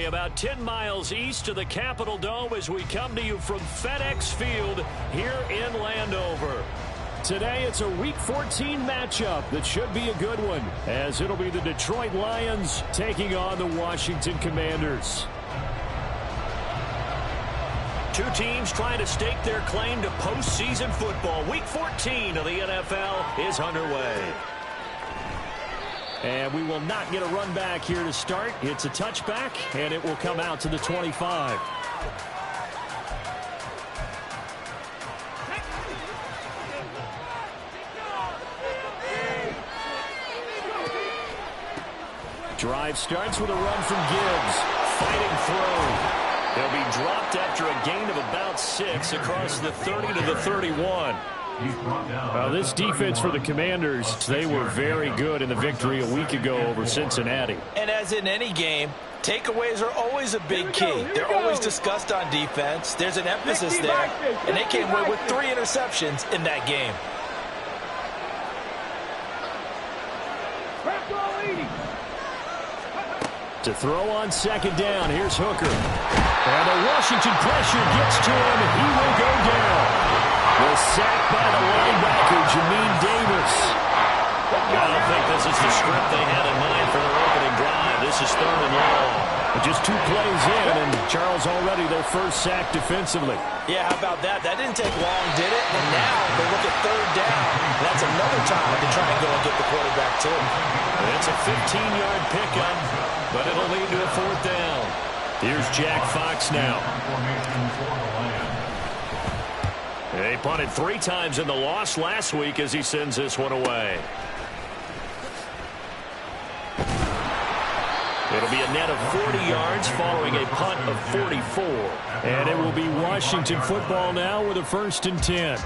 Saturday, about 10 miles east of the Capitol Dome as we come to you from FedEx Field here in Landover. Today, it's a Week 14 matchup that should be a good one, as it'll be the Detroit Lions taking on the Washington Commanders. Two teams trying to stake their claim to postseason football. Week 14 of the NFL is underway. And we will not get a run back here to start. It's a touchback, and it will come out to the 25. Drive starts with a run from Gibbs. Fighting through. He'll be dropped after a gain of about 6 across the 30 to the 31. This defense for the Commanders, they were very good in the victory a week ago over Cincinnati. And as in any game, takeaways are always a big key. They're always discussed on defense. There's an emphasis there, and they came away with 3 interceptions in that game. To throw on second down, here's Hooker. And the Washington pressure gets to him, and he will go down. The sack by the linebacker, Jamin Davis. I don't think this is the script they had in mind for their opening drive. This is 3rd and long. Just 2 plays in, and Charles already their first sack defensively. Yeah, how about that? That didn't take long, did it? And now they look at 3rd down. That's another time to try and go and get the quarterback, too. It's a 15-yard pickup, but it'll lead to a 4th down. Here's Jack Fox now. They punted 3 times in the loss last week as he sends this one away. It'll be a net of 40 yards following a punt of 44. And it will be Washington football now with a 1st and 10.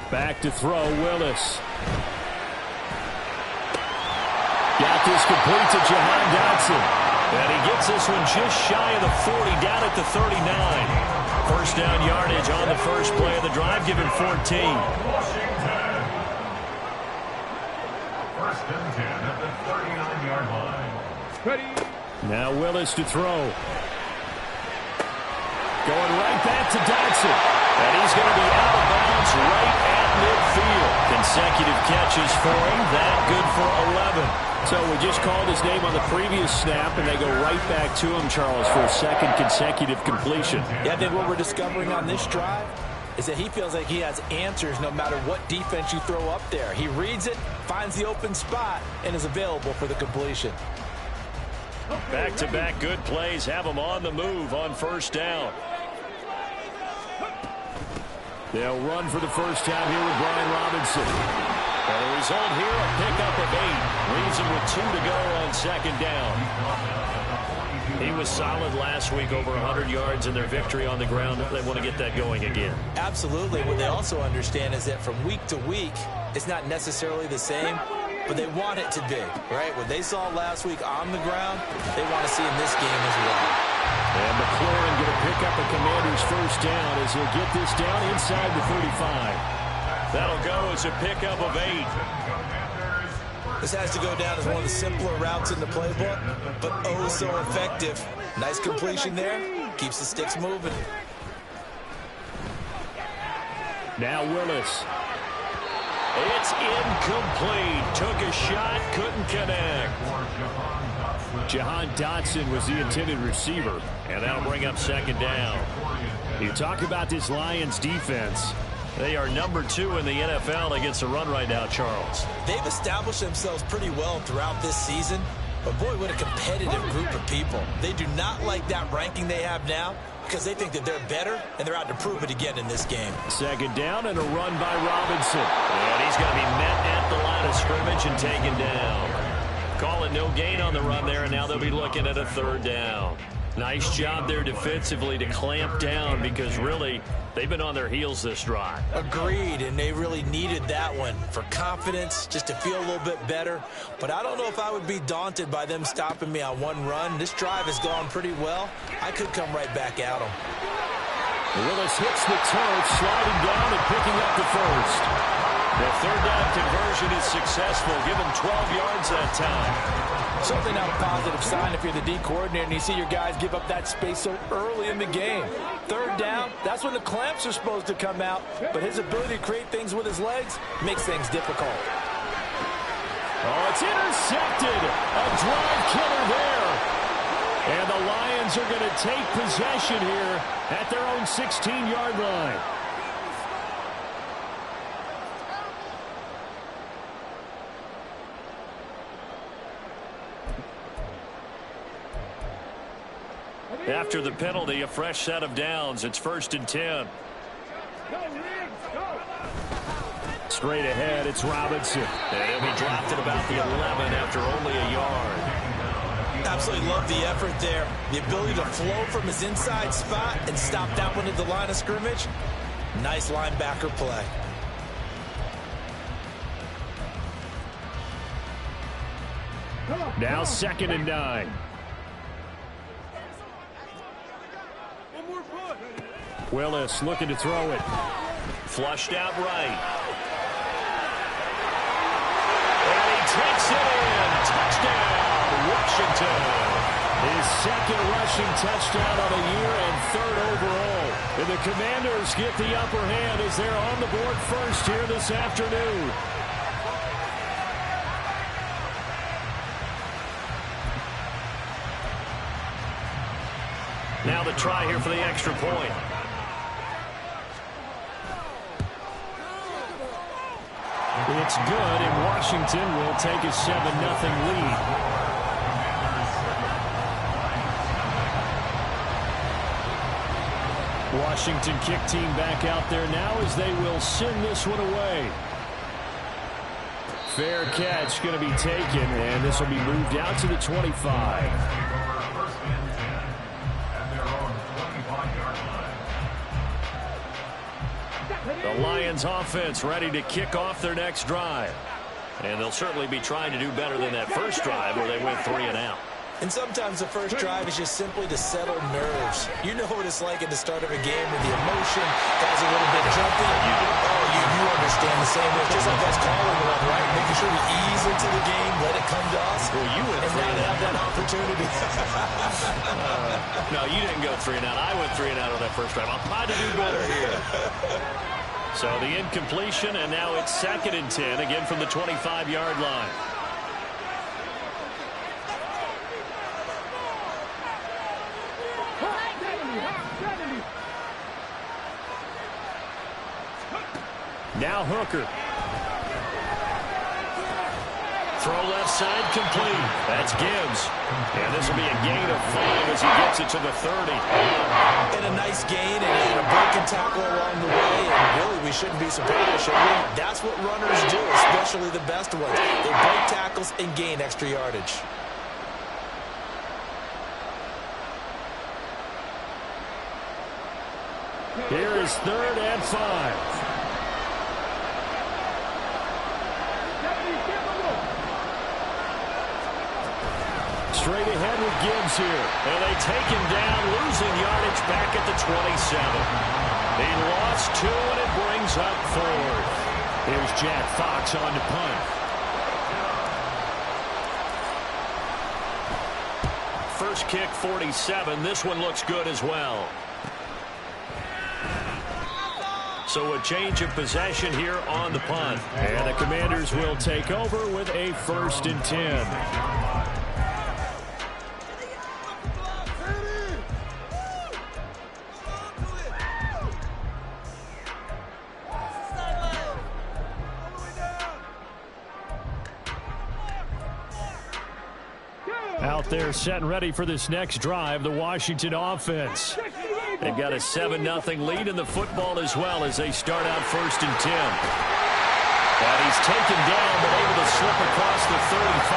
Back to throw, Willis. Got this complete to Jahan Dotson. And he gets this one just shy of the 40, down at the 39. 1st down yardage on the first play of the drive, given 14. 1st and 10 at the 39-yard line. Now Willis to throw. Going right back to Dotson. And he's going to be out of bounds right at midfield. Consecutive catches for him. That good for 11. So we just called his name on the previous snap, and they go right back to him, Charles, for a 2nd consecutive completion. Yeah, I think what we're discovering on this drive is that he feels like he has answers no matter what defense you throw up there. He reads it, finds the open spot, and is available for the completion. Back-to-back good plays have him on the move on 1st down. They'll run for the first time here with Brian Robinson. And the result here, a pickup of 8. Leaves him with 2 to go on 2nd down. He was solid last week, over 100 yards in their victory on the ground. They want to get that going again. Absolutely. What they also understand is that from week to week, it's not necessarily the same, but they want it to be, right? What they saw last week on the ground, they want to see in this game as well. And McLaurin going to pick up a Commander's 1st down as he'll get this down inside the 35. That'll go as a pickup of 8. This has to go down as one of the simpler routes in the playbook, but oh so effective. Nice completion there. Keeps the sticks moving. Now Willis. It's incomplete. Took a shot, couldn't connect. Jahan Dotson was the intended receiver, and that'll bring up 2nd down. You talk about this Lions defense. They are number 2 in the NFL against the run right now, Charles. They've established themselves pretty well throughout this season, but boy, what a competitive group of people. They do not like that ranking they have now because they think that they're better, and they're out to prove it again in this game. 2nd down and a run by Robinson. And he's going to be met at the line of scrimmage and taken down. Call it no gain on the run there, and now they'll be looking at a 3rd down. Nice job there defensively to clamp down because really they've been on their heels this drive. Agreed, and they really needed that one for confidence, just to feel a little bit better. But I don't know if I would be daunted by them stopping me on one run. This drive has gone pretty well. I could come right back at them. Willis hits the turf, sliding down and picking up the first. The third down conversion is successful. Give him 12 yards that time. Certainly not a positive sign if you're the D coordinator and you see your guys give up that space so early in the game. Third down, that's when the clamps are supposed to come out, but his ability to create things with his legs makes things difficult. Oh, it's intercepted. A drive killer there. And the Lions are going to take possession here at their own 16-yard line. After the penalty, a fresh set of downs. It's 1st and 10. Straight ahead, it's Robinson. And he'll be dropped at about the 11 after only a yard. Absolutely love the effort there. The ability to flow from his inside spot and stop that one at the line of scrimmage. Nice linebacker play. Now 2nd and 9. Willis looking to throw it. Flushed out right. And he takes it in. Touchdown, Washington. His 2nd rushing touchdown of the year and 3rd overall. And the Commanders get the upper hand as they're on the board first here this afternoon. Now the try here for the extra point. It's good, and Washington will take a 7-0 lead. Washington kick team back out there now as they will send this one away. Fair catch going to be taken, and this will be moved out to the 25. The Lions offense ready to kick off their next drive. And they'll certainly be trying to do better than that first drive where they went 3 and out. And sometimes the first drive is just simply to settle nerves. You know what it's like at the start of a game with the emotion, guys a little bit jumpy. You understand the same way. Just like us calling one, right? Making sure we ease into the game, let it come to us. Well, you went and now they have that opportunity. No, you didn't go 3 and out. I went 3 and out on that first drive. I'll try to do better here. So the incompletion, and now it's 2nd and 10, again from the 25-yard line. Now Hooker. Throw left side complete. That's Gibbs. And this will be a gain of 5 as he gets it to the 30. And a nice gain and a breaking tackle along the way. And really, we shouldn't be surprised, should we? That's what runners do, especially the best ones. They break tackles and gain extra yardage. Here is 3rd and 5. Straight ahead with Gibbs here. And they take him down, losing yardage back at the 27. He lost 2, and it brings up 4th. Here's Jack Fox on to punt. First kick, 47. This one looks good as well. So a change of possession here on the punt. And the Commanders will take over with a 1st and 10. Out there set and ready for this next drive, the Washington offense. They've got a 7-0 lead in the football as well as they start out 1st and 10. And he's taken down but able to slip across the 35.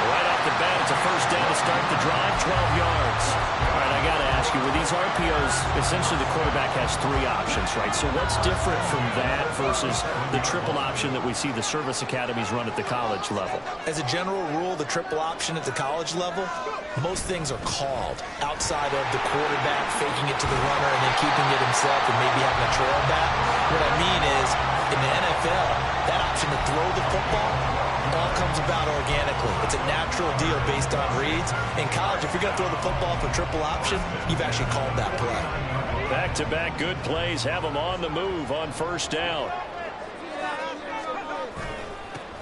Right off the bat, it's a first down to start the drive, 12 yards. All right, I got to ask you, with these RPOs, essentially the quarterback has 3 options, right? So what's different from that versus the triple option that we see the service academies run at the college level? As a general rule, the triple option at the college level, most things are called outside of the quarterback faking it to the runner and then keeping it himself and maybe having a trail back. What I mean is, in the NFL, that option to throw the football all comes about organically. It's a natural deal based on reads. In college, if you're going to throw the football for triple option, you've actually called that play. Back-to-back good plays have them on the move on first down.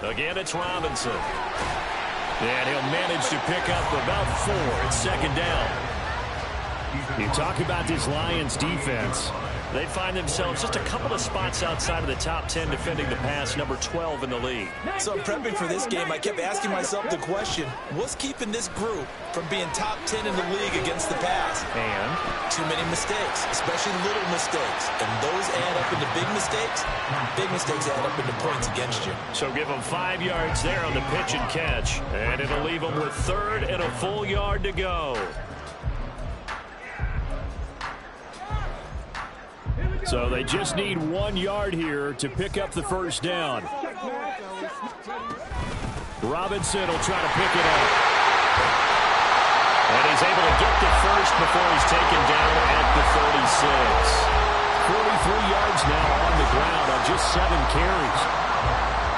Again, it's Robinson. And he'll manage to pick up about 4 at second down. You talk about this Lions defense. They find themselves just a couple of spots outside of the top 10 defending the pass, number 12 in the league. So I'm prepping for this game. I kept asking myself the question, what's keeping this group from being top 10 in the league against the pass? And? Too many mistakes, especially little mistakes. And those add up into big mistakes. Big mistakes add up into points against you. So give them 5 yards there on the pitch and catch. And it'll leave them with 3rd and a full yard to go. So they just need 1 yard here to pick up the first down. Robinson will try to pick it up. And he's able to get the first before he's taken down at the 36. 43 yards now on the ground on just 7 carries.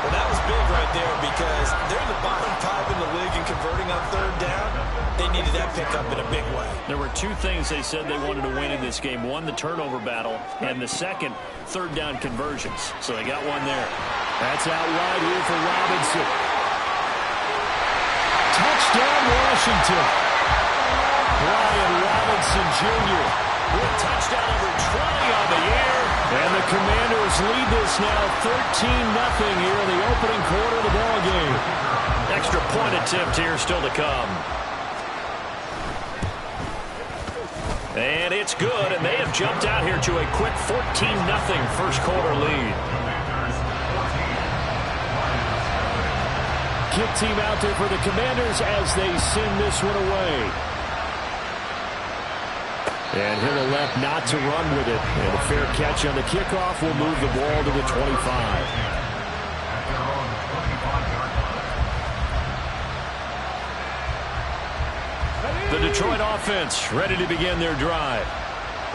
Well, that was big right there because they're in the bottom 5 in the league in converting on 3rd down. They needed that pickup in a big way. There were 2 things they said they wanted to win in this game. One, the turnover battle, and the second, 3rd down conversions. So they got one there. That's out wide here for Robinson. Touchdown, Washington. Brian Robinson Jr. with touchdown number 20 on the air. And the Commanders lead this now 13-0 here in the opening quarter of the ballgame. Extra point attempt here still to come. And it's good, and they have jumped out here to a quick 14-0 first quarter lead. Kick team out there for the Commanders as they send this one away. And he'll elect not to run with it. And a fair catch on the kickoff will move the ball to the 25. The Detroit offense ready to begin their drive.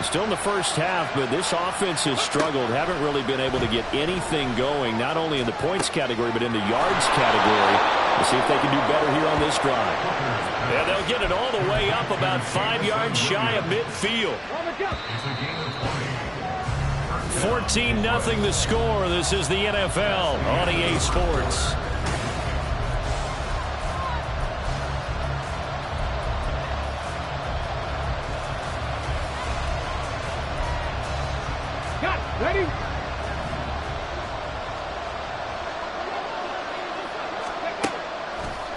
Still in the first half, but this offense has struggled. Haven't really been able to get anything going, not only in the points category, but in the yards category. We'll see if they can do better here on this drive. Yeah, they'll get it all the way up about 5 yards shy of midfield. 14-0 the score. This is the NFL on EA Sports. Ready?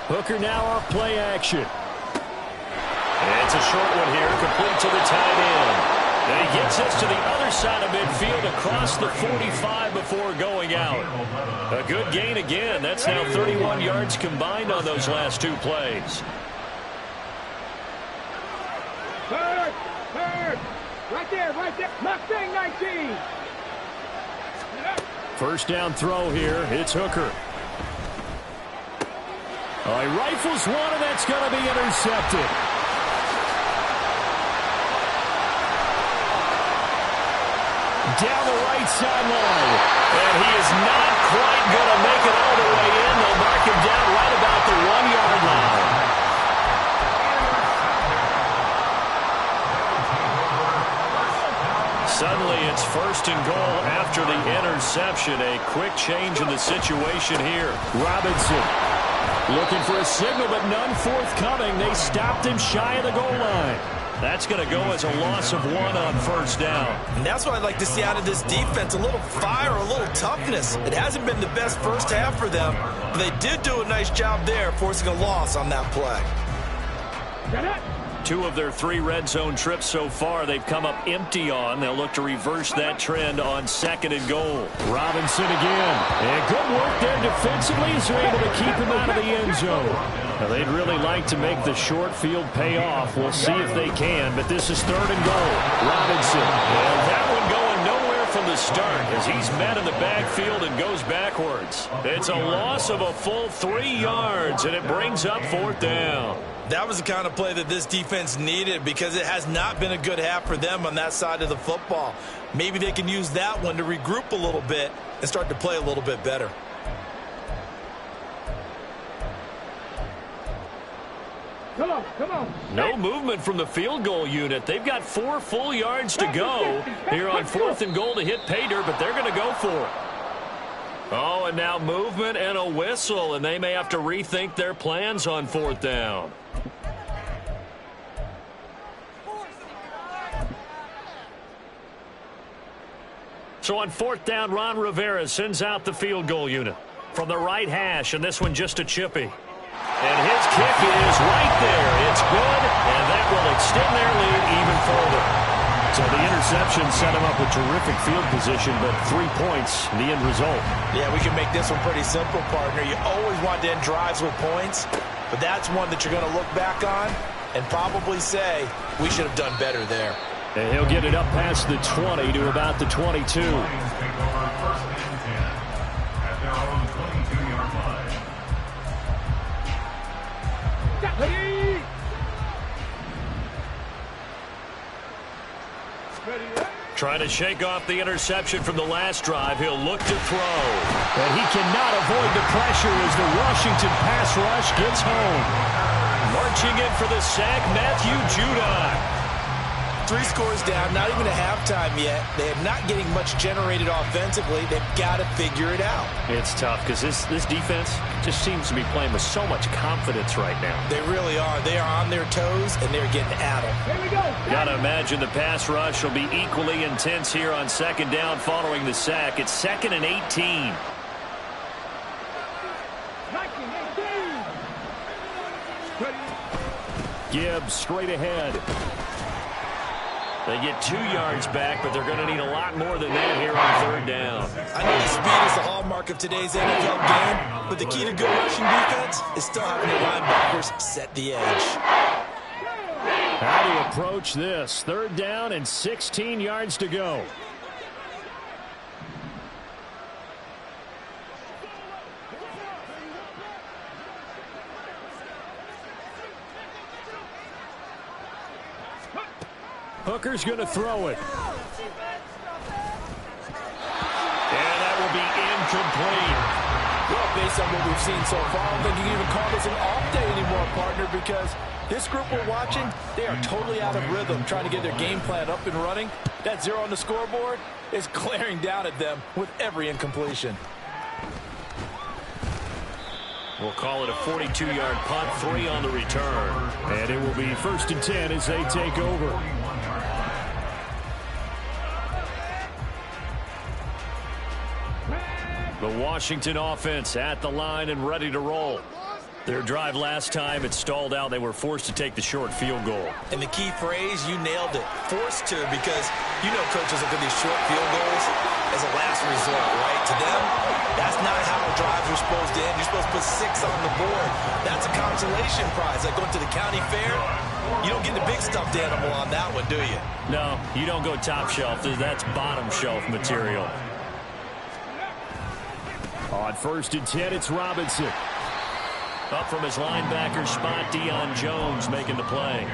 Hooker now off play action. It's a short one here, complete to the tight end. And he gets this to the other side of midfield across the 45 before going out. A good gain again. That's now 31 yards combined on those last 2 plays. Third. Right there. Mustang 19. First down throw here. It's Hooker. Oh, he rifles one, and that's going to be intercepted. Down the right sideline. And he is not quite going to make it all the way in. They'll mark him down right about the 1-yard line. Suddenly it's 1st and goal after the interception. A quick change in the situation here. Robinson looking for a signal, but none forthcoming. They stopped him shy of the goal line. That's going to go as a loss of 1 on first down. And that's what I'd like to see out of this defense, a little fire, a little toughness. It hasn't been the best first half for them, but they did do a nice job there forcing a loss on that play. 2 of their 3 red zone trips so far, they've come up empty on. They'll look to reverse that trend on 2nd and goal. Robinson again. And good work there defensively as they're able to keep him out of the end zone. Now, they'd really like to make the short field pay off. We'll see if they can, but this is 3rd and goal. Robinson. And that one going nowhere from the start as he's met in the backfield and goes backwards. It's a loss of a full 3 yards, and it brings up 4th down. That was the kind of play that this defense needed because it has not been a good half for them on that side of the football. Maybe they can use that one to regroup a little bit and start to play a little bit better. Come on, come on. No movement from the field goal unit. They've got 4 full yards to go here on 4th and goal to hit pay dirt, but they're going to go for it. Oh, and now movement and a whistle, and they may have to rethink their plans on 4th down. So on 4th down, Ron Rivera sends out the field goal unit from the right hash, and this one just a chippy. And his kick is right there. It's good, and that will extend their lead even further. So the interception set him up with terrific field position, but 3 points, the end result. Yeah, we can make this one pretty simple, partner. You always want to end drives with points, but that's one that you're going to look back on and probably say, we should have done better there. And he'll get it up past the 20 to about the 22. Trying to shake off the interception from the last drive. He'll look to throw. And he cannot avoid the pressure as the Washington pass rush gets home. Marching in for the sack, Matthew Judon. 3 scores down, not even a halftime yet. They are not getting much generated offensively. They've got to figure it out. It's tough because this defense just seems to be playing with so much confidence right now. They really are. They are on their toes, and they're getting at them. Here we go. Got to imagine the pass rush will be equally intense here on 2nd down following the sack. It's 2nd and 18. Gibbs straight ahead. They get 2 yards back, but they're going to need a lot more than that here on 3rd down. I know the speed is the hallmark of today's NFL game, but the key to good rushing defense is still having your linebackers set the edge. How to approach this? 3rd down and 16 yards to go. Hooker's going to throw it. And that will be incomplete. Well, based on what we've seen so far, I don't think you can even call this an off day anymore, partner, because this group we're watching, they are totally out of rhythm, trying to get their game plan up and running. That 0 on the scoreboard is glaring down at them with every incompletion. We'll call it a 42-yard punt, 3 on the return. And it will be 1st and 10 as they take over. The Washington offense at the line and ready to roll. Their drive last time, it stalled out. They were forced to take the short field goal. And the key phrase, you nailed it. Forced to, because you know coaches look at these short field goals as a last resort, right? To them, that's not how drives are supposed to end. You're supposed to put 6 on the board. That's a consolation prize. Like going to the county fair, you don't get the big stuffed animal on that one, do you? No, you don't go top shelf. That's bottom shelf material. On 1st and 10, it's Robinson. Up from his linebacker spot, Deion Jones making the play.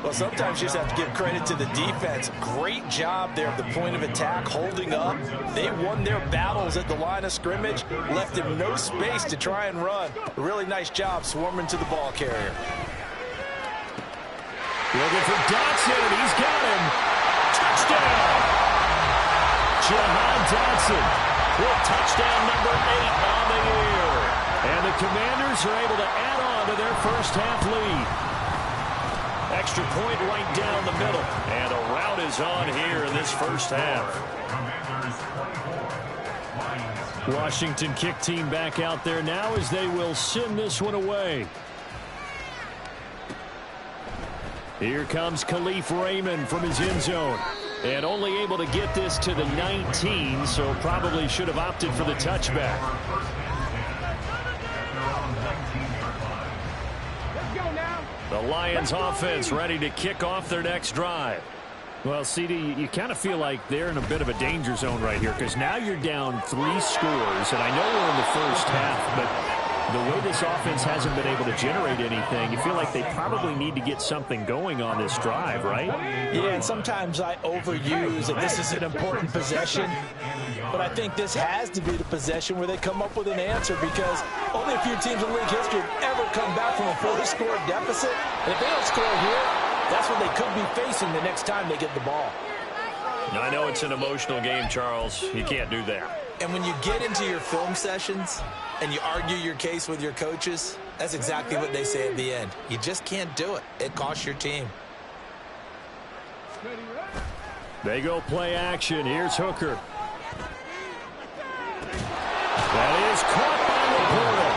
Well, sometimes you just have to give credit to the defense. Great job there at the point of attack, holding up. They won their battles at the line of scrimmage, left him no space to try and run. A really nice job swarming to the ball carrier. Looking for Dotson. He's got him. Touchdown. Jahan Dotson with touchdown number 8 on the year. And the Commanders are able to add on to their first half lead. Extra point right down the middle. And a rout is on here in this first half. Washington kick team back out there now as they will send this one away. Here comes Khalif Raymond from his end zone. And only able to get this to the 19, so probably should have opted for the touchback. The Lions offense ready to kick off their next drive. Well, CD, you kind of feel like they're in a bit of a danger zone right here because now you're down 3 scores, and I know we're in the first half, but the way this offense hasn't been able to generate anything, you feel like they probably need to get something going on this drive, right? Yeah, and sometimes I overuse that this is an important possession, but I think this has to be the possession where they come up with an answer because only a few teams in league history have ever come back from a 4-score deficit, and if they don't score here, that's what they could be facing the next time they get the ball. Now, I know it's an emotional game, Charles. You can't do that. And when you get into your film sessions and you argue your case with your coaches, that's exactly what they say at the end. You just can't do it. It costs your team. They go play action. Here's Hooker. That is caught by Laporta.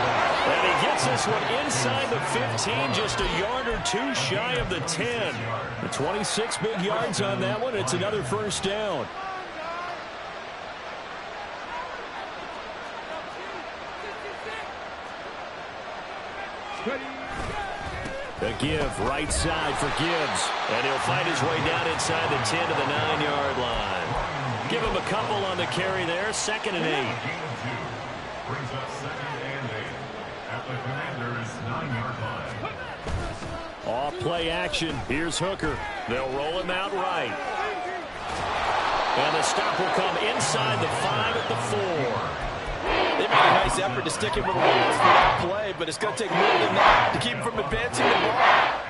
And he gets this one inside the 15, just a yard or 2 shy of the 10. The 26 big yards on that one. It's another first down. The give, right side for Gibbs. And he'll fight his way down inside the 10 to the 9-yard line. Give him a couple on the carry there. 2nd and 8. Brings up 2nd and 8 at the Commanders' 9-yard line. Off play action. Here's Hooker. They'll roll him out right. And the stop will come inside the 5 at the 4. They made a nice effort to stick him with the walls for that play, but it's going to take more than that to keep him from advancing the ball.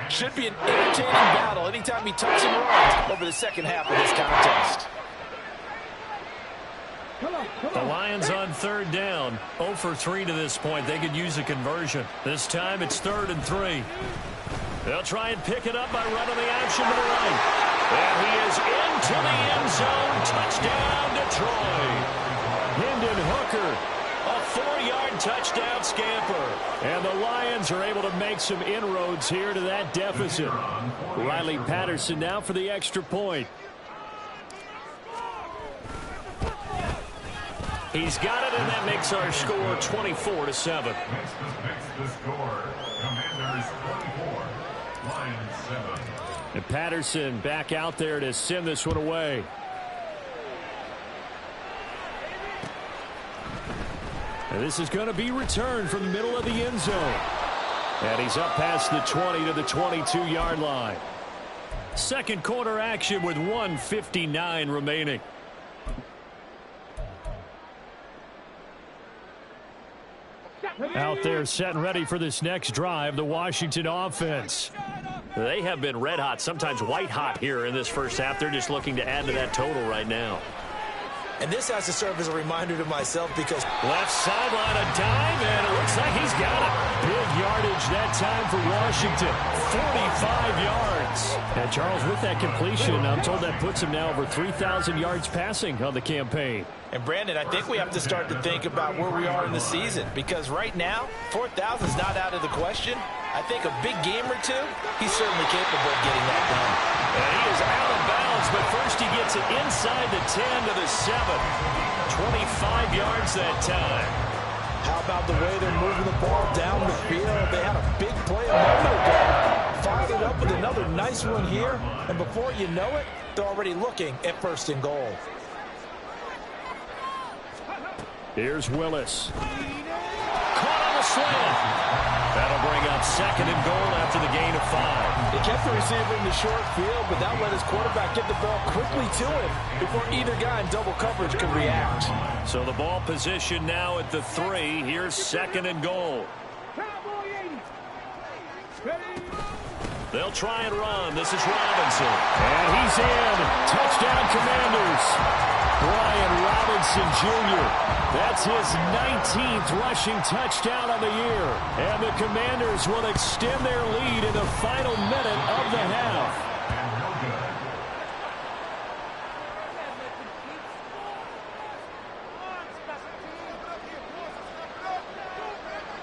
Should be an entertaining battle anytime he tucks and runs over the second half of this contest. The Lions on 3rd down. 0 for 3 to this point. They could use a conversion. This time it's 3rd and 3. They'll try and pick it up by running the option to the right. And he is into the end zone. Touchdown, Detroit. Hendon Hooker, a 4-yard touchdown scamper. And the Lions are able to make some inroads here to that deficit. Riley Patterson now for the extra point. He's got it, and that makes our score 24-7. Makes the score. Commanders 24, Lions 7. And Patterson back out there to send this one away. And this is going to be returned from the middle of the end zone. And he's up past the 20 to the 22-yard line. Second quarter action with 1:59 remaining. Out there set and ready for this next drive, the Washington offense. They have been red hot, sometimes white hot here in this first half. They're just looking to add to that total right now. And this has to serve as a reminder to myself because left sideline a dime, and it looks like he's got it. Big yardage that time for Washington. 45 yards. And Charles, with that completion, I'm told that puts him now over 3,000 yards passing on the campaign. And Brandon, I think we have to start to think about where we are in the season because right now, 4,000 is not out of the question. I think a big game or two, he's certainly capable of getting that done. And he is out of bounds, but first he gets it inside the 10 to the 7. 25 yards that time. How about the way they're moving the ball down the field? They had a big play a moment ago. Followed it up with another nice one here. And before you know it, they're already looking at 1st and goal. Here's Willis. Caught on the slant. That'll bring up 2nd and goal after the gain of 5. He kept the receiver in the short field, but that let his quarterback get the ball quickly to him before either guy in double coverage could react. So the ball position now at the 3. Here's 2nd and goal. They'll try and run. This is Robinson. And he's in. Touchdown, Commanders. Brian Robinson Jr. That's his 19th rushing touchdown of the year. And the Commanders will extend their lead in the final minute of the half.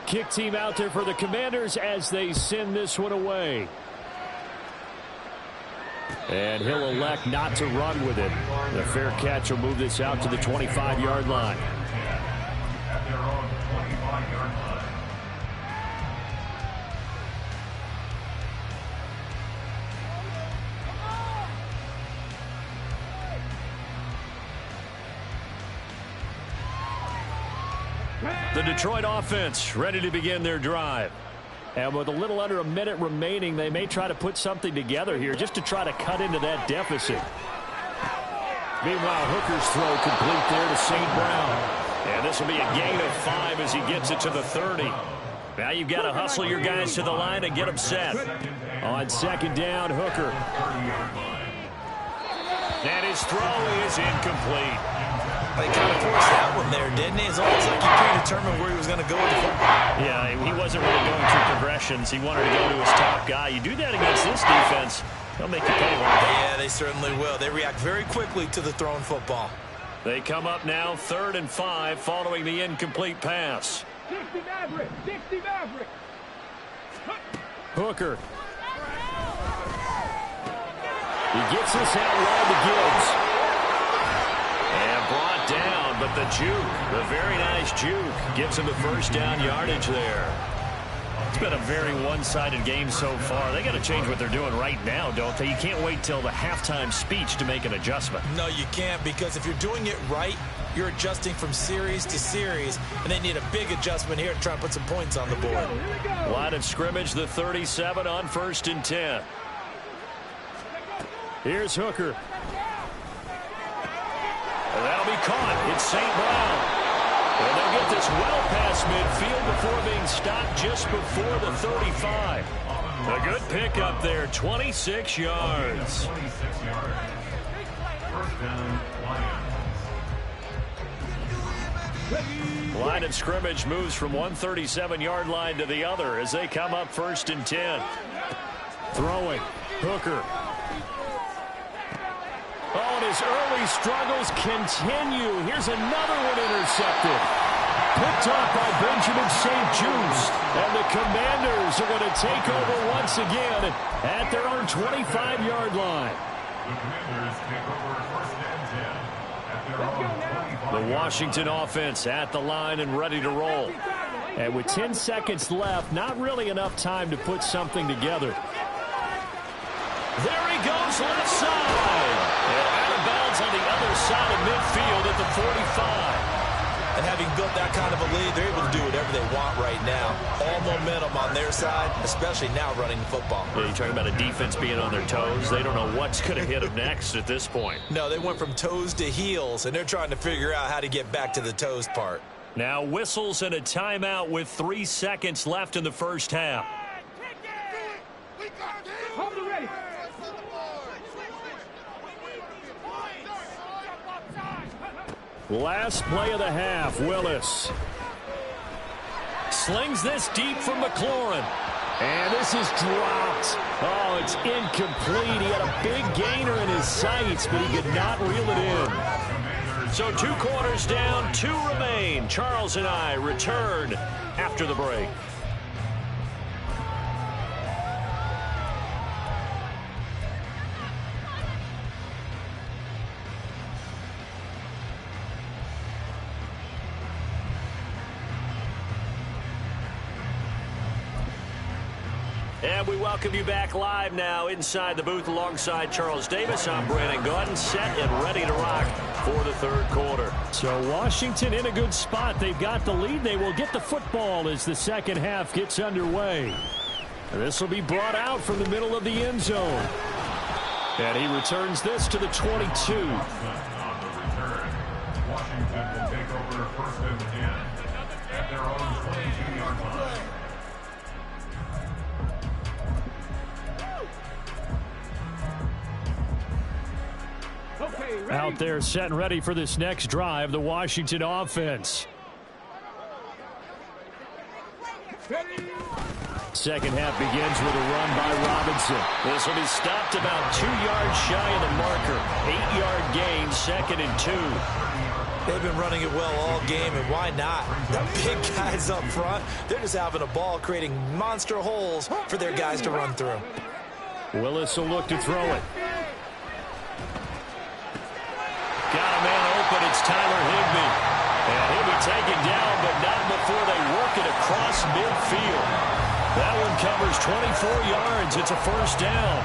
Kick team out there for the Commanders as they send this one away. And he'll elect not to run with it. The fair catch will move this out to the 25-yard line. The Detroit offense ready to begin their drive. And with a little under a minute remaining, they may try to put something together here just to try to cut into that deficit. Meanwhile, Hooker's throw complete there to St. Brown. And this will be a gain of 5 as he gets it to the 30. Now you've got to hustle your guys to the line and get them set. On second down, Hooker. And his throw is incomplete. They kind of forced that one there, didn't he? It's almost like he predetermined where he was going to go with the football. Yeah, he wasn't really going through progressions. He wanted to go to his top guy. You do that against this defense, they'll make you pay for it. Yeah, they certainly will. They react very quickly to the thrown football. They come up now 3rd and 5 following the incomplete pass. 60 Maverick. Hooker. He gets this out wide to Gibbs. And brought down, but the juke, the very nice juke, gives him the first down yardage there. It's been a very one-sided game so far. They got to change what they're doing right now, don't they? You can't wait till the halftime speech to make an adjustment. No, you can't, because if you're doing it right, you're adjusting from series to series, and they need a big adjustment here to try and put some points on the board. Line of scrimmage, the 37 on 1st and 10. Here's Hooker. That'll be caught. It's St. Brown. And they'll get this well past midfield before being stopped just before the 35. A good pickup there, 26 yards. Line of scrimmage moves from one 37-yard line to the other as they come up 1st and 10. Throwing. Hooker. Oh, and his early struggles continue. Here's another one intercepted. Picked off by Benjamin St. Just. And the Commanders are going to take over once again at their own 25-yard line. The Commanders take over 1st and 10 at their own 25. The Washington offense at the line and ready to roll. And with 10 seconds left, not really enough time to put something together. There he goes, left side. And out of bounds on the other side of midfield at the 45. And having built that kind of a lead, they're able to do whatever they want right now. All momentum on their side, especially now running the football. Yeah, you're talking about a defense being on their toes. They don't know what's going to hit them next at this point. No, they went from toes to heels, and they're trying to figure out how to get back to the toes part. Now whistles and a timeout with 3 seconds left in the first half. Last play of the half, Willis. Slings this deep from McLaurin. And this is dropped. Oh, it's incomplete. He had a big gainer in his sights, but he could not reel it in. So 2 quarters down, 2 remain. Charles and I return after the break. And we welcome you back live now inside the booth alongside Charles Davis. I'm Brandon Gordon, set and ready to rock for the 3rd quarter. So Washington in a good spot. They've got the lead. They will get the football as the second half gets underway. And this will be brought out from the middle of the end zone. And he returns this to the 22. Washington will take over 1st and 10 at their own 22-yard line. Out there set and ready for this next drive, the Washington offense. Second half begins with a run by Robinson. This will be stopped about 2 yards shy of the marker. 8-yard gain, 2nd and 2. They've been running it well all game, and why not? The big guys up front, they're just having a ball, creating monster holes for their guys to run through. Willis will look to throw it. open. It's Tyler Higbee. And he'll be taken down, but not before they work it across midfield. That one covers 24 yards. It's a first down.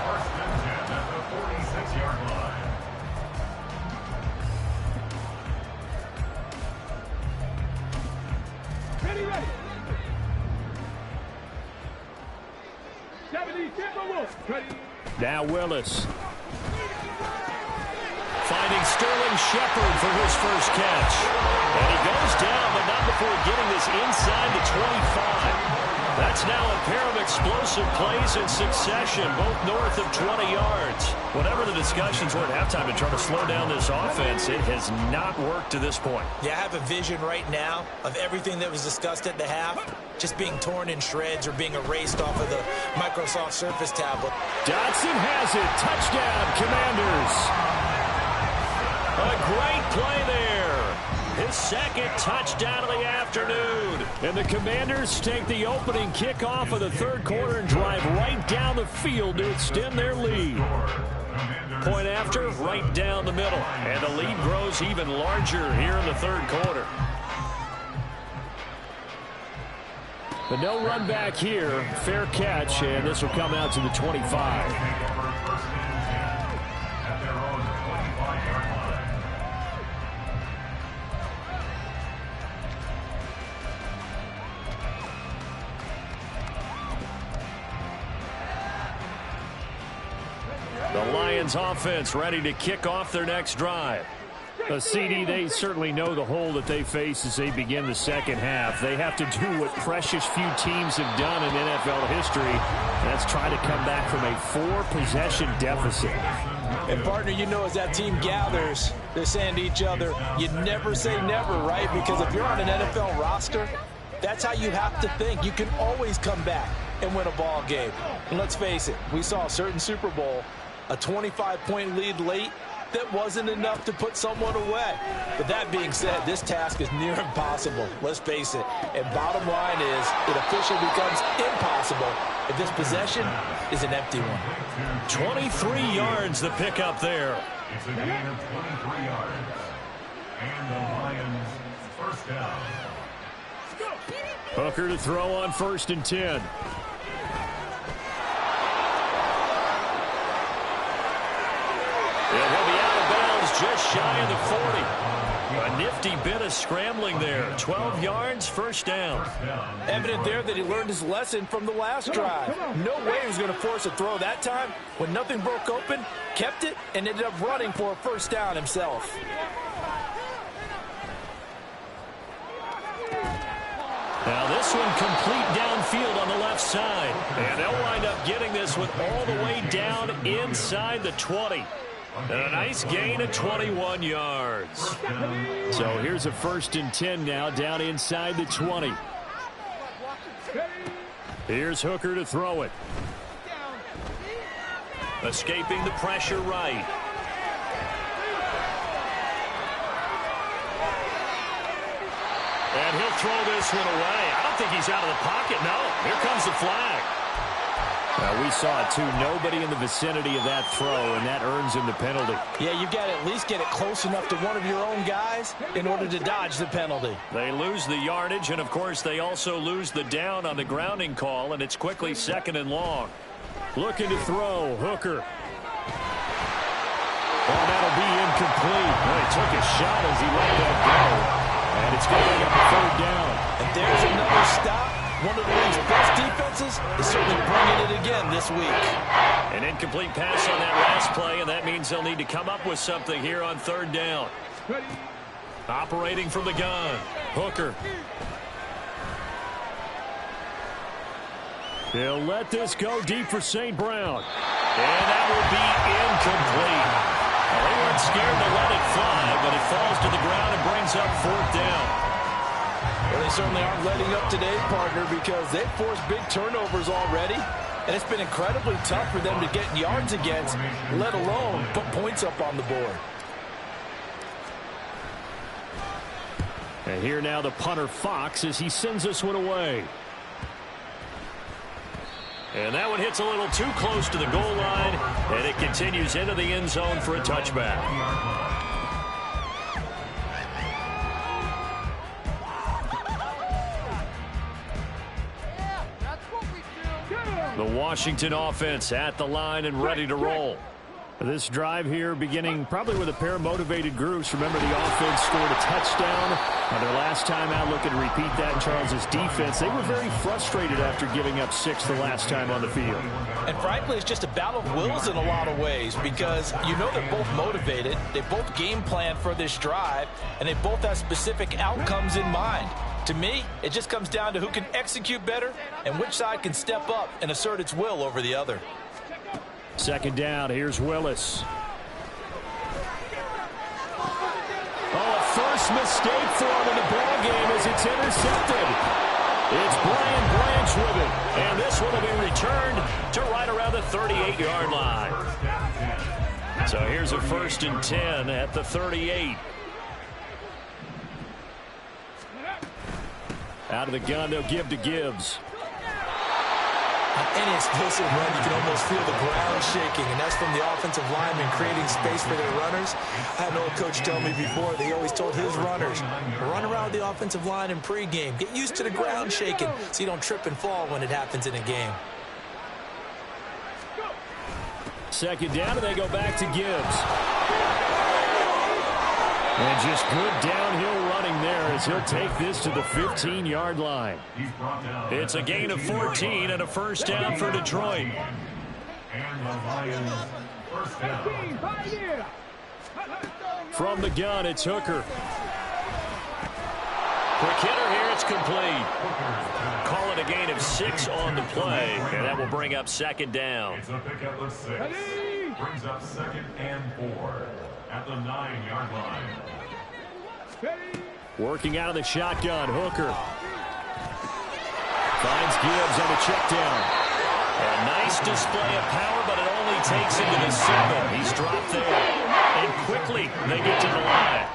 First and 10 at the 46-yard line. Ready. 70, Tampa Wilson. Ready. Now Willis. Finding Sterling Shepard for his first catch. And he goes down, but not before getting this inside the 25. That's now a pair of explosive plays in succession, both north of 20 yards. Whatever the discussions were at halftime in trying to slow down this offense, it has not worked to this point. Yeah, I have a vision right now of everything that was discussed at the half just being torn in shreds or being erased off of the Microsoft Surface tablet. Dotson has it. Touchdown, Commanders. A great play there. His second touchdown of the afternoon. And the Commanders take the opening kickoff of the third quarter and drive right down the field to extend their lead. Point after, right down the middle. And the lead grows even larger here in the third quarter. But no run back here. Fair catch, and this will come out to the 25. The Lions offense ready to kick off their next drive. CD, they certainly know the hole that they face as they begin the second half. They have to do what precious few teams have done in NFL history. That's try to come back from a 4-possession deficit. And, partner, you know, as that team gathers, they're saying to each other, you never say never, right? Because if you're on an NFL roster, that's how you have to think. You can always come back and win a ball game. And let's face it, we saw a certain Super Bowl, a 25-point lead late, that wasn't enough to put someone away. But that being said, this task is near impossible. Let's face it. And bottom line is, it officially becomes impossible if this possession is an empty one. 23 yards the pickup there. It's a gain of 23 yards. And the Lions first down. Hooker to throw on 1st and 10. And he'll be out of bounds just shy of the 40. A nifty bit of scrambling there. 12 yards, first down. Evident there that he learned his lesson from the last drive. No way he was going to force a throw that time. When nothing broke open, kept it, and ended up running for a first down himself. Now this one complete downfield on the left side. And they'll wind up getting this one all the way down inside the 20. And a nice gain of 21 yards. So here's a 1st and 10 now down inside the 20. Here's Hooker to throw it. Escaping the pressure right. And he'll throw this one away. I don't think he's out of the pocket. No, here comes the flag. We saw it, too. Nobody in the vicinity of that throw, and that earns him the penalty. Yeah, you've got to at least get it close enough to one of your own guys in order to dodge the penalty. They lose the yardage, and, of course, they also lose the down on the grounding call, and it's quickly 2nd and long. Looking to throw, Hooker. Oh, that'll be incomplete. Well, he took a shot as he let that go, and it's going to be up a 3rd down. And there's another stop. One of the league's best defenses is certainly bringing it again this week. An incomplete pass on that last play, and that means they'll need to come up with something here on 3rd down. Operating from the gun, Hooker. They'll let this go deep for St. Brown. And that will be incomplete. Well, they weren't scared to let it fly, but it falls to the ground and brings up 4th down. Well, they certainly aren't letting up today, partner, because they've forced big turnovers already, and it's been incredibly tough for them to get yards against, let alone put points up on the board. And here now the punter Fox as he sends this one away. And that one hits a little too close to the goal line, and it continues into the end zone for a touchback. The Washington offense at the line and ready to roll. This drive here beginning probably with a pair of motivated groups. Remember, the offense scored a touchdown their last time out. Looking to repeat that in Charles's defense. They were very frustrated after giving up 6 the last time on the field. And frankly, it's just a battle of wills in a lot of ways because you know they're both motivated. They both game plan for this drive, and they both have specific outcomes in mind. To me, it just comes down to who can execute better and which side can step up and assert its will over the other. Second down, here's Willis. Oh, a first mistake for him in the ball game as it's intercepted. It's Brian Branch with it, and this one will be returned to right around the 38-yard line. So here's a 1st and 10 at the 38. Out of the gun, they'll give to Gibbs. On any explosive run, you can almost feel the ground shaking, and that's from the offensive linemen creating space for their runners. I had an old coach tell me before, they always told his runners, run around the offensive line in pregame. Get used to the ground shaking so you don't trip and fall when it happens in a game. Second down, and they go back to Gibbs. And just good downhill running there as he'll take this to the 15-yard line. It's a gain of 14 and a first down for Detroit. From the gun, it's Hooker. Quick hitter here, it's complete. Call it a gain of 6 on the play, and that will bring up second down. It's a pickup of 6. Brings up 2nd and 4 at the 9-yard line. Working out of the shotgun, Hooker. Finds Gibbs on the check down. A nice display of power, but it only takes him to the 7. He's dropped there. And quickly, they get to the line.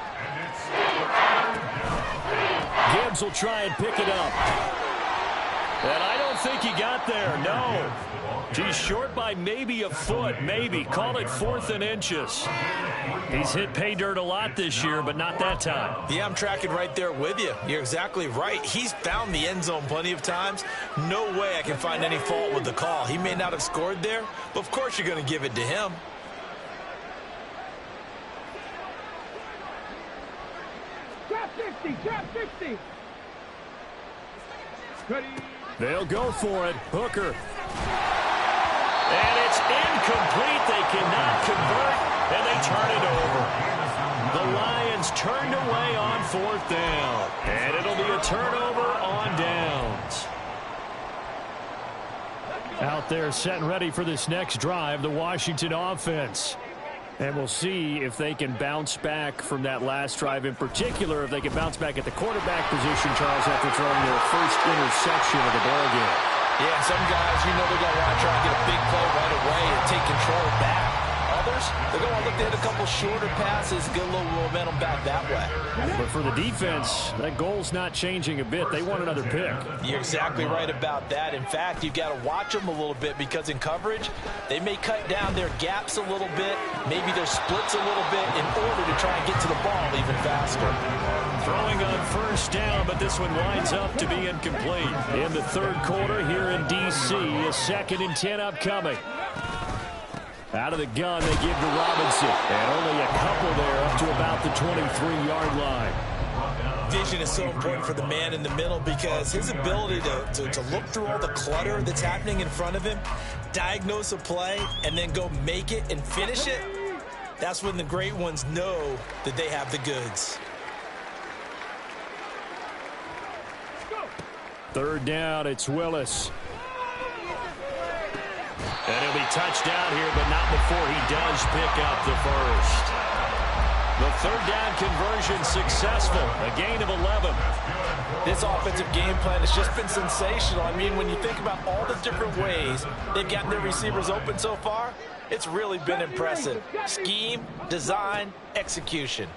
Gibbs will try and pick it up. And I don't think he got there, no. He's short by maybe a foot, maybe. Call it 4th and inches. He's hit pay dirt a lot this year, but not that time. Yeah, I'm tracking right there with you. You're exactly right. He's found the end zone plenty of times. No way I can find any fault with the call. He may not have scored there, but of course you're going to give it to him. Trap 60. Ready. They'll go for it. Hooker. And it's incomplete. They cannot convert, and they turn it over. The Lions turned away on 4th down, and it'll be a turnover on downs. Out there set and ready for this next drive, the Washington offense. And we'll see if they can bounce back from that last drive. In particular, if they can bounce back at the quarterback position, Charles, after throwing their first interception of the ballgame. Yeah, some guys, you know they're going to want to try and get a big play right away and take control back. Others, they're going to look to hit a couple shorter passes, get a little momentum back that way. But for the defense, that goal's not changing a bit. They want another pick. You're exactly right about that. In fact, you've got to watch them a little bit because in coverage, they may cut down their gaps a little bit, maybe their splits a little bit in order to try and get to the ball even faster. Throwing on first down, but this one winds up to be incomplete. In the 3rd quarter here in D.C., a 2nd and 10 upcoming. Out of the gun, they give to Robinson. And only a couple there up to about the 23-yard line. Vision is so important for the man in the middle because his ability to look through all the clutter that's happening in front of him, diagnose a play, and then go make it and finish it, that's when the great ones know that they have the goods. 3rd down, it's Willis. And he'll be touched down here, but not before he does pick up the first. The 3rd down conversion successful, a gain of 11. This offensive game plan has just been sensational. I mean, when you think about all the different ways they've gotten their receivers open so far, it's really been impressive. Scheme, design, execution.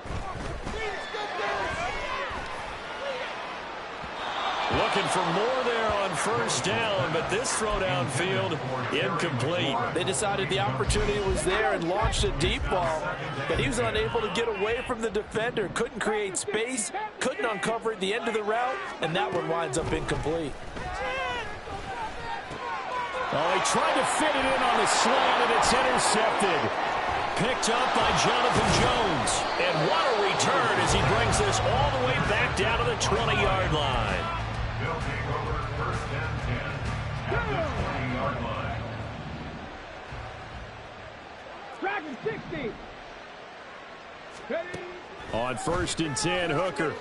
Looking for more there on first down, but this throw downfield incomplete. They decided the opportunity was there and launched a deep ball, but he was unable to get away from the defender. Couldn't create space, couldn't uncover at the end of the route, and that one winds up incomplete. Oh, he tried to fit it in on the slant, and it's intercepted. Picked up by Jonathan Jones. And what a return as he brings this all the way back down to the 20-yard line. They'll take over first and 10 at the 20-yard line. Dragon 60. On first and 10, Hooker.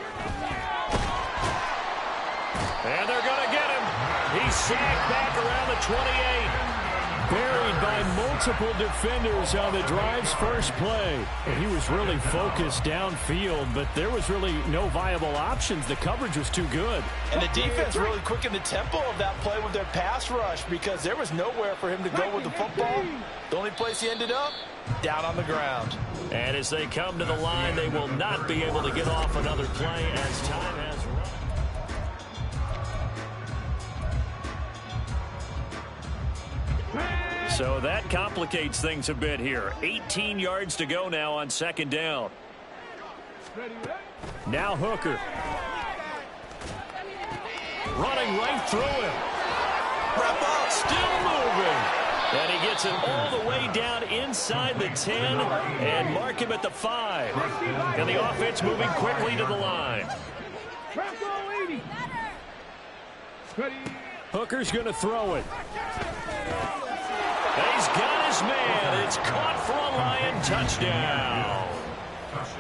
And they're going to get him. He's sacked back around the 28. Buried by multiple defenders on the drive's first play. And he was really focused downfield, but there was really no viable options. The coverage was too good. And the defense really quickened the tempo of that play with their pass rush because there was nowhere for him to go with the football. The only place he ended up, down on the ground. And as they come to the line, they will not be able to get off another play as time has run. So that complicates things a bit here. 18 yards to go now on second down. Now Hooker. Running right through him. Still moving. And he gets it all the way down inside the 10 and mark him at the 5. And the offense moving quickly to the line. Hooker's going to throw it. He's got his man. It's caught for a Lion touchdown.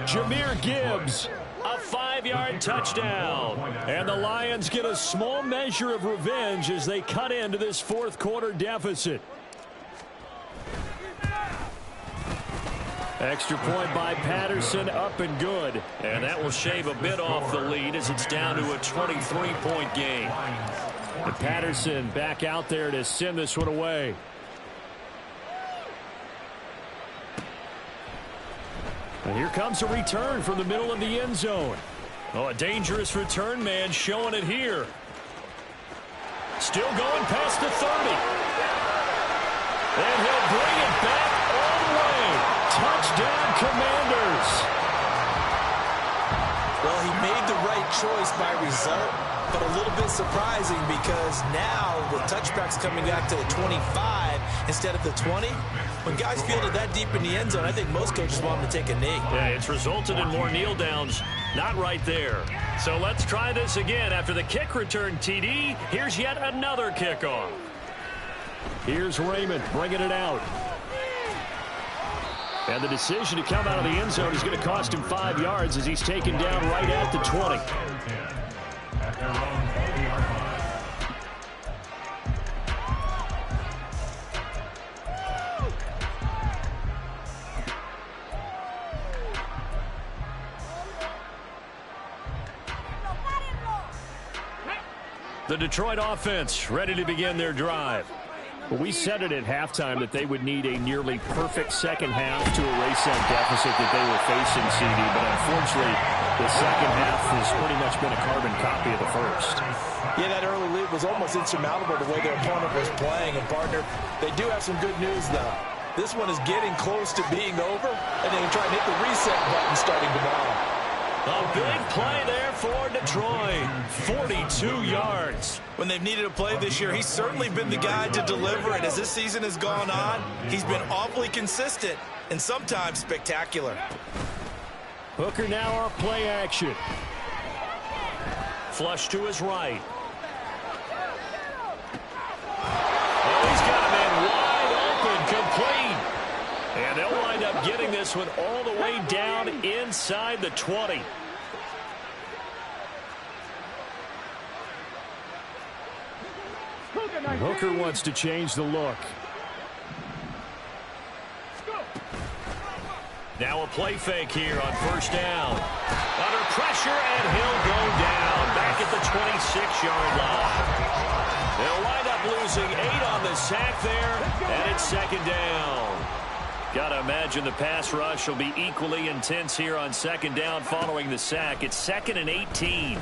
Jahmyr Gibbs, a 5-yard touchdown. And the Lions get a small measure of revenge as they cut into this fourth quarter deficit. Extra point by Patterson, up and good. And that will shave a bit off the lead as it's down to a 23-point game. And Patterson back out there to send this one away. And here comes a return from the middle of the end zone. Oh, a dangerous return man showing it here. Still going past the 30. And he'll bring it back all the way. Touchdown, Commanders. Well, he made the right choice by result, but a little bit surprising because now the touchback's coming back to the 25 instead of the 20. When guys fielded that deep in the end zone, I think most coaches want them to take a knee. Yeah, it's resulted in more kneel downs. Not right there. So let's try this again. After the kick return TD, here's yet another kickoff. Here's Raymond bringing it out. And the decision to come out of the end zone is going to cost him 5 yards as he's taken down right at the 20. At their own 20-yard line. The Detroit offense ready to begin their drive. Well, we said it at halftime that they would need a nearly perfect second half to erase that deficit that they were facing, CD. But unfortunately, the second half has pretty much been a carbon copy of the first. Yeah, that early lead was almost insurmountable the way their opponent was playing. And, partner, they do have some good news, though. This one is getting close to being over, and they can try and hit the reset button starting tomorrow. A big play there for Detroit. 42 yards. When they've needed a play this year, he's certainly been the guy to deliver. And as this season has gone on, he's been awfully consistent and sometimes spectacular. Hooker now off play action. Flush to his right. Oh, he's got a man wide open, complete. And they'll wind up getting this one all the way down inside the 20. Hooker wants to change the look. Now a play fake here on first down. Under pressure, and he'll go down back at the 26-yard line. They'll wind up losing 8 on the sack there, and it's second down. Got to imagine the pass rush will be equally intense here on second down following the sack. It's 2nd and 18.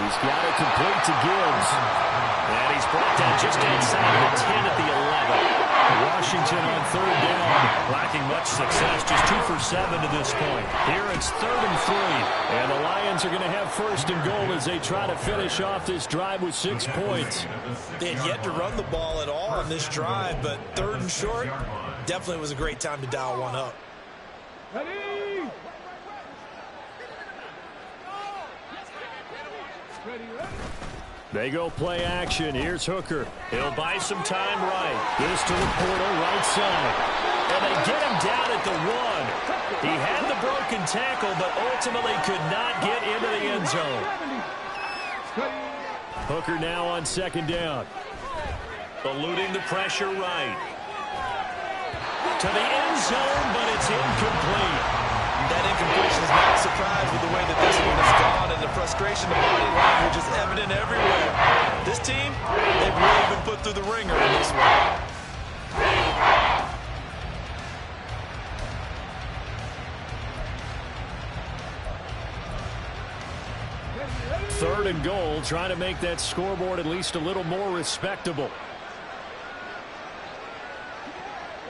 He's got it complete to Gibbs. And he's brought down just inside of the 10 at the 11. Washington on third down. Lacking much success, just 2 for 7 to this point. Here it's 3rd and 3. And the Lions are going to have 1st and goal as they try to finish off this drive with 6 points. They had yet to run the ball at all on this drive, but 3rd and short definitely was a great time to dial one up. They go play action. Here's Hooker. He'll buy some time right. This to the portal, right side. And they get him down at the 1. He had the broken tackle, but ultimately could not get into the end zone. Hooker now on 2nd down. Eluding the pressure right. To the end zone, but it's incomplete. That incompletion is not a surprise with the way that this one has gone, and the frustration of body language is evident everywhere. This team, they've really been put through the ringer in this one. 3rd and goal, trying to make that scoreboard at least a little more respectable.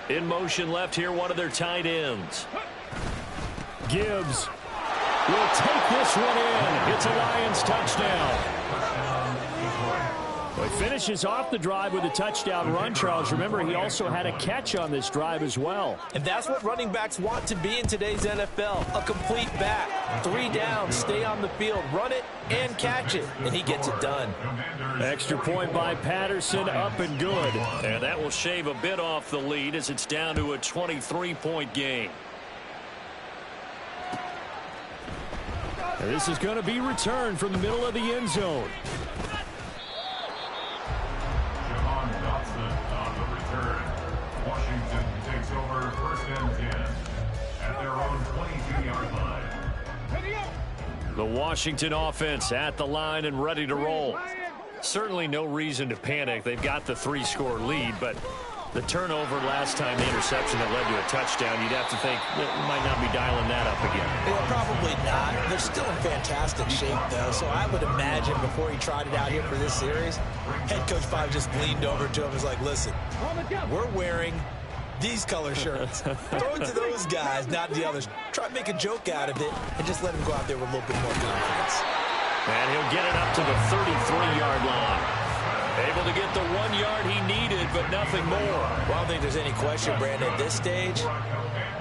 In motion left here, one of their tight ends. Gibbs will take this one in. It's a Lions touchdown. Well, he finishes off the drive with a touchdown run, Charles. Remember, he also had a catch on this drive as well. And that's what running backs want to be in today's NFL, a complete back. 3 down, stay on the field, run it, and catch it. And he gets it done. Extra point by Patterson, up and good. And that will shave a bit off the lead as it's down to a 23-point game. And this is going to be returned from the middle of the end zone. On the return, Washington takes over 1st and 10 at their own 22-yard line. The Washington offense at the line and ready to roll. Certainly no reason to panic. They've got the 3-score lead, but the turnover last time, the interception that led to a touchdown, you'd have to think that might not be dialing that up again. Well, probably not. They're still in fantastic shape, though, so I would imagine before he tried it out here for this series, head coach probably just leaned over to him and was like, listen, we're wearing these color shirts. Throw it to those guys, not the others. Try to make a joke out of it and just let him go out there with a little bit more confidence. And he'll get it up to the 33-yard line. Able to get the 1 yard he needed, but nothing more. Well, I don't think there's any question, Brandon, at this stage,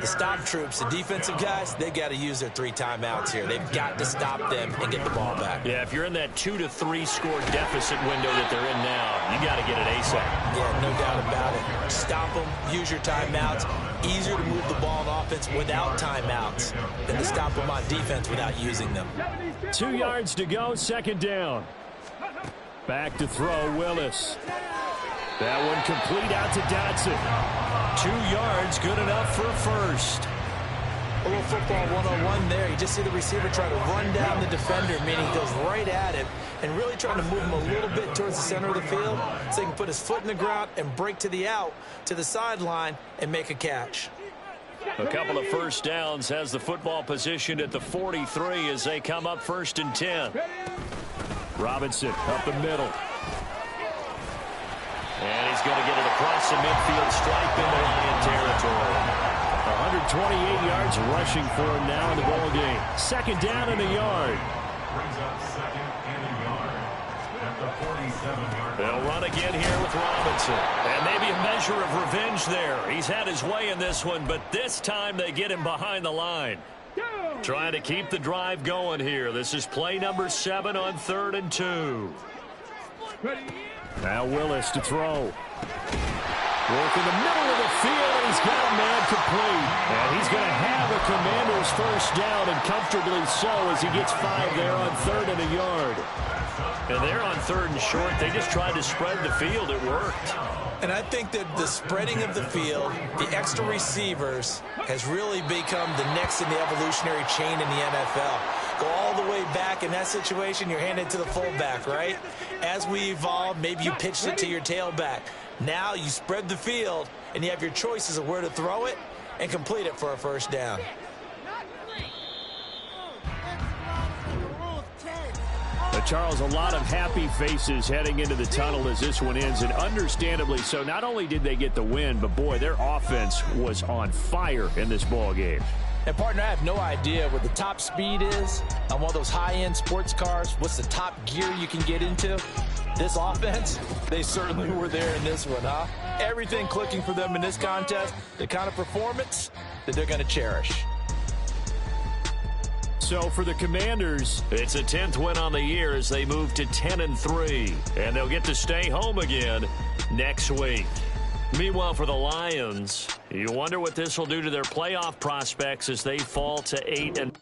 the stop troops, the defensive guys, they got to use their 3 timeouts here. They've got to stop them and get the ball back. Yeah, if you're in that 2 to 3 score deficit window that they're in now, you got to get it ASAP. Yeah, no doubt about it. Stop them, use your timeouts. Easier to move the ball on offense without timeouts than to stop them on defense without using them. 2 yards to go, 2nd down. Back to throw, Willis. That one complete out to Dotson. 2 yards, good enough for 1st. A little football 101 there. You just see the receiver try to run down the defender, meaning he goes right at him and really trying to move him a little bit towards the center of the field so he can put his foot in the ground and break to the out, to the sideline, and make a catch. A couple of 1st downs, has the football positioned at the 43 as they come up 1st and 10. Robinson up the middle. And he's going to get it across the midfield stripe into Lion territory. 128 yards rushing for him now in the ball game. 2nd down and a yard. Brings up 2nd and a yard at the 47-yard line. They'll run again here with Robinson. And maybe a measure of revenge there. He's had his way in this one, but this time they get him behind the line. Trying to keep the drive going here. This is play number 7 on 3rd and 2. Now Willis to throw. Work in the middle of the field, and he's got a man complete. And he's going to have a Commander's 1st down, and comfortably so as he gets 5 there on 3rd and a yard. And they're on 3rd and short. They just tried to spread the field. It worked. And I think that the spreading of the field, the extra receivers, has really become the next in the evolutionary chain in the NFL. Go all the way back in that situation, you're handed to the fullback, right? As we evolve, maybe you pitched it to your tailback. Now you spread the field, and you have your choices of where to throw it and complete it for a 1st down. A Charles, a lot of happy faces heading into the tunnel as this one ends, and understandably so. Not only did they get the win, but, boy, their offense was on fire in this ball game. And, partner, I have no idea what the top speed is on one of those high-end sports cars. What's the top gear you can get into? This offense, they certainly were there in this one, huh? Everything clicking for them in this contest, the kind of performance that they're going to cherish. So for the Commanders, it's a 10th win on the year as they move to 10-3. And they'll get to stay home again next week. Meanwhile, for the Lions, you wonder what this will do to their playoff prospects as they fall to 8-.